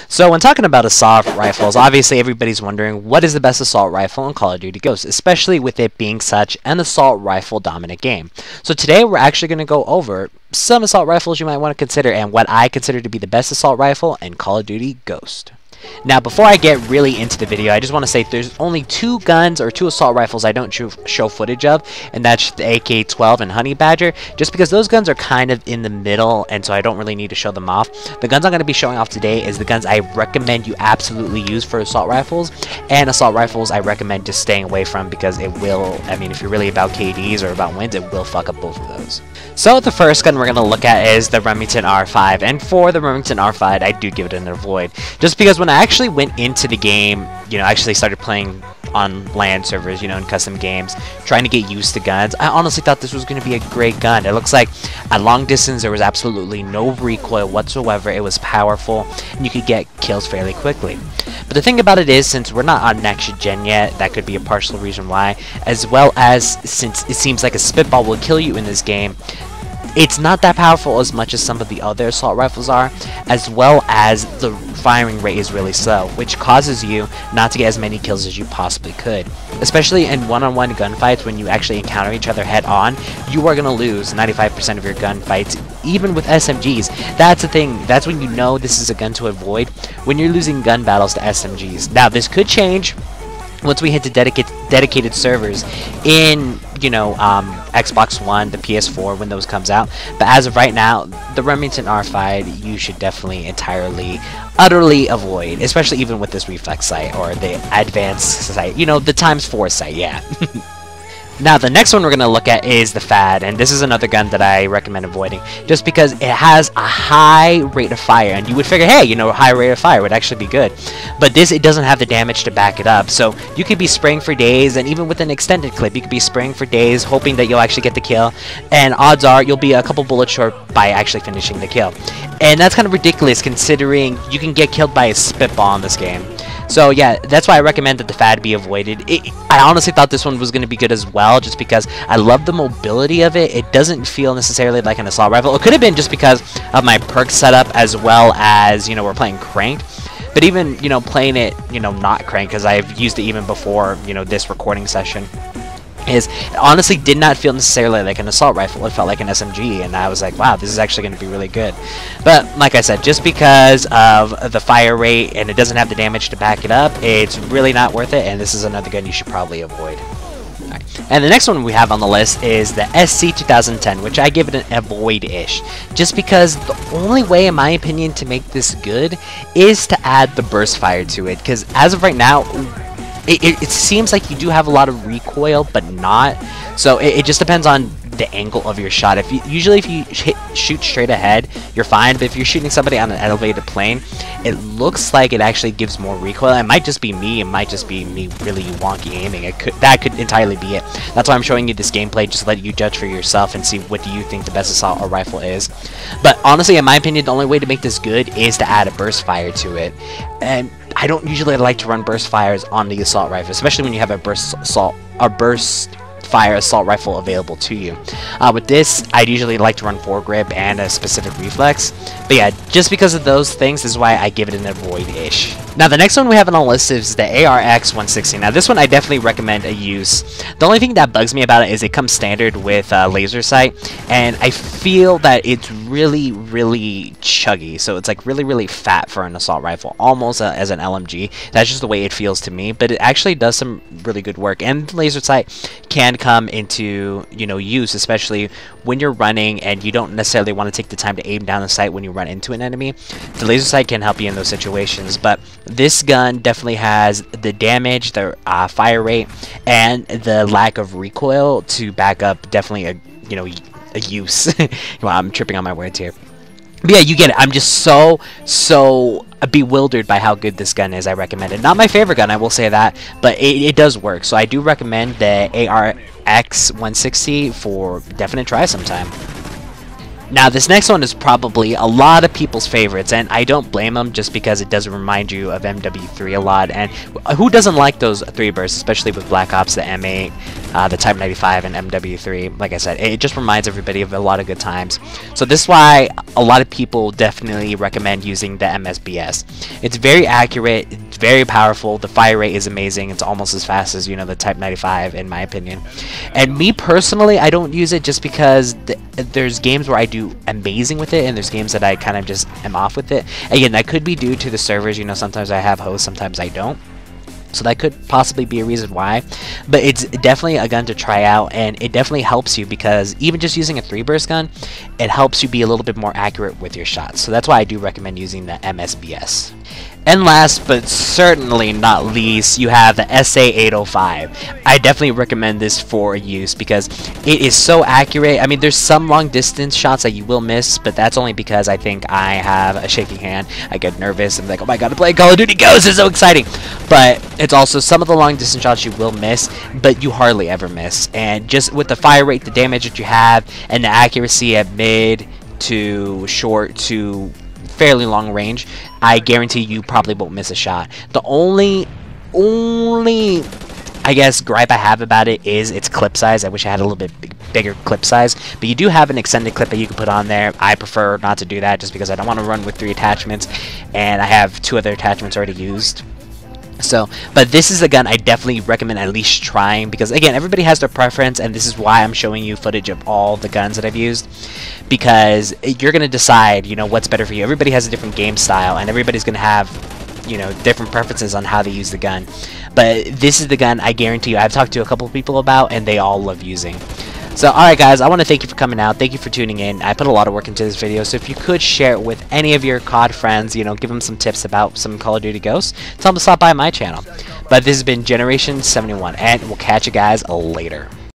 So when talking about assault rifles, obviously everybody's wondering what is the best assault rifle in Call of Duty Ghosts, especially with it being such an assault rifle dominant game. So today we're actually going to go over some assault rifles you might want to consider and what I consider to be the best assault rifle in Call of Duty Ghost. Now, before I get really into the video, I just want to say there's only two guns or two assault rifles I don't show footage of, and that's the AK-12 and Honey Badger, just because those guns are kind of in the middle, and so I don't really need to show them off. The guns I'm going to be showing off today is the guns I recommend you absolutely use for assault rifles, and assault rifles I recommend just staying away from because it will, I mean, if you're really about KDs or about wins, it will fuck up both of those. So the first gun we're going to look at is the Remington R5, and for the Remington R5, I do give it an avoid, just because when I actually went into the game, actually started playing on LAN servers, in custom games, trying to get used to guns, I honestly thought this was going to be a great gun. It looks like at long distance there was absolutely no recoil whatsoever. It was powerful, and you could get kills fairly quickly. But the thing about it is, since we're not on next gen yet, that could be a partial reason why, as well as since it seems like a spitball will kill you in this game, it's not that powerful as much as some of the other assault rifles are, as well as the firing rate is really slow, which causes you not to get as many kills as you possibly could. Especially in one-on-one gunfights, when you actually encounter each other head-on, you are going to lose 95% of your gunfights, even with SMGs. That's the thing. That's when you know this is a gun to avoid, when you're losing gun battles to SMGs. Now, this could change once we hit to dedicated servers in, Xbox One, the PS4, when those comes out. But as of right now, the Remington R5, you should definitely utterly avoid, especially even with this reflex sight or the advanced sight, the ×4 sight, yeah. Now, the next one we're going to look at is the FFAR, and this is another gun that I recommend avoiding, just because it has a high rate of fire, and you would figure, hey, high rate of fire would actually be good. But this, it doesn't have the damage to back it up, so you could be spraying for days, and even with an extended clip, you could be spraying for days, hoping that you'll actually get the kill, and odds are you'll be a couple bullets short by actually finishing the kill. And that's kind of ridiculous, considering you can get killed by a spitball in this game. So yeah, that's why I recommend that the FFAR be avoided. I honestly thought this one was going to be good as well, just because I love the mobility of it. It doesn't feel necessarily like an assault rifle. It could have been just because of my perk setup, as well as, we're playing cranked. But even, playing it, not cranked, because I've used it even before, this recording session, it honestly did not feel necessarily like an assault rifle. It felt like an SMG, and I was like, wow, this is actually going to be really good. But like I said, just because of the fire rate and it doesn't have the damage to back it up, it's really not worth it, and this is another gun you should probably avoid. Alright. And the next one we have on the list is the SC2010, which I give it an avoid-ish, just because the only way, in my opinion, to make this good is to add the burst fire to it, because as of right now, it seems like you do have a lot of recoil, but not. So it just depends on the angle of your shot. Usually if you shoot straight ahead, you're fine. But if you're shooting somebody on an elevated plane, it looks like it actually gives more recoil. It might just be me. It might just be me really wonky aiming. That could entirely be it. That's why I'm showing you this gameplay, just to let you judge for yourself and see what do you think the best assault or rifle is. But honestly, in my opinion, the only way to make this good is to add a burst fire to it. And I don't usually like to run burst fires on the assault rifle, especially when you have a burst fire assault rifle available to you. With this, I'd usually like to run foregrip and a specific reflex. But yeah, just because of those things is why I give it an avoid-ish. Now, the next one we have on the list is the ARX160. Now, this one I definitely recommend a use. The only thing that bugs me about it is it comes standard with laser sight, and I feel that it's really, really chuggy. So it's like really, really fat for an assault rifle, almost as an LMG. That's just the way it feels to me, but it actually does some really good work. And laser sight can come into use, especially when you're running and you don't necessarily want to take the time to aim down the sight when you run into an enemy. The laser sight can help you in those situations, but this gun definitely has the damage, the fire rate, and the lack of recoil to back up definitely a use. Well, I'm tripping on my words here. But yeah, you get it. I'm just so bewildered by how good this gun is. I recommend it. Not my favorite gun, I will say that, but it does work. So I do recommend the ARX160 for definite try sometime. Now, this next one is probably a lot of people's favorites, and I don't blame them just because it does remind you of MW3 a lot, and who doesn't like those 3 bursts, especially with Black Ops, the M8, the Type 95, and MW3. Like I said, it just reminds everybody of a lot of good times. So this is why a lot of people definitely recommend using the MSBS. It's very accurate, it's very powerful, the fire rate is amazing, it's almost as fast as, you know, the Type 95 in my opinion. And me personally, I don't use it just because there's games where I do amazing with it, and there's games that I kind of just am off with it. Again, that could be due to the servers, you know, sometimes I have hosts, sometimes I don't. So that could possibly be a reason why, but it's definitely a gun to try out, and it definitely helps you because even just using a 3-burst gun, it helps you be a little bit more accurate with your shots. So that's why I do recommend using the MSBS. And last but certainly not least, you have the SA805. I definitely recommend this for use because it is so accurate. I mean, there's some long distance shots that you will miss, but that's only because I think I have a shaky hand. I get nervous. I'm like, oh my god, to play Call of Duty Ghosts is so exciting. But it's also some of the long distance shots you will miss, but you hardly ever miss. And just with the fire rate, the damage that you have, and the accuracy at mid to short to fairly long range, I guarantee you probably won't miss a shot. The only I guess gripe I have about it is its clip size. I wish I had a little bit bigger clip size, but you do have an extended clip that you can put on there. I prefer not to do that just because I don't want to run with 3 attachments, and I have 2 other attachments already used. So, but this is a gun I definitely recommend at least trying because, again, everybody has their preference, and this is why I'm showing you footage of all the guns that I've used, because you're going to decide, you know, what's better for you. Everybody has a different game style, and everybody's going to have, you know, different preferences on how they use the gun. But this is the gun I guarantee you I've talked to a couple of people about, and they all love using. So, alright guys, I want to thank you for coming out. Thank you for tuning in. I put a lot of work into this video, so if you could share it with any of your COD friends, you know, give them some tips about some Call of Duty Ghosts, tell them to stop by my channel. But this has been Generation 71, and we'll catch you guys later.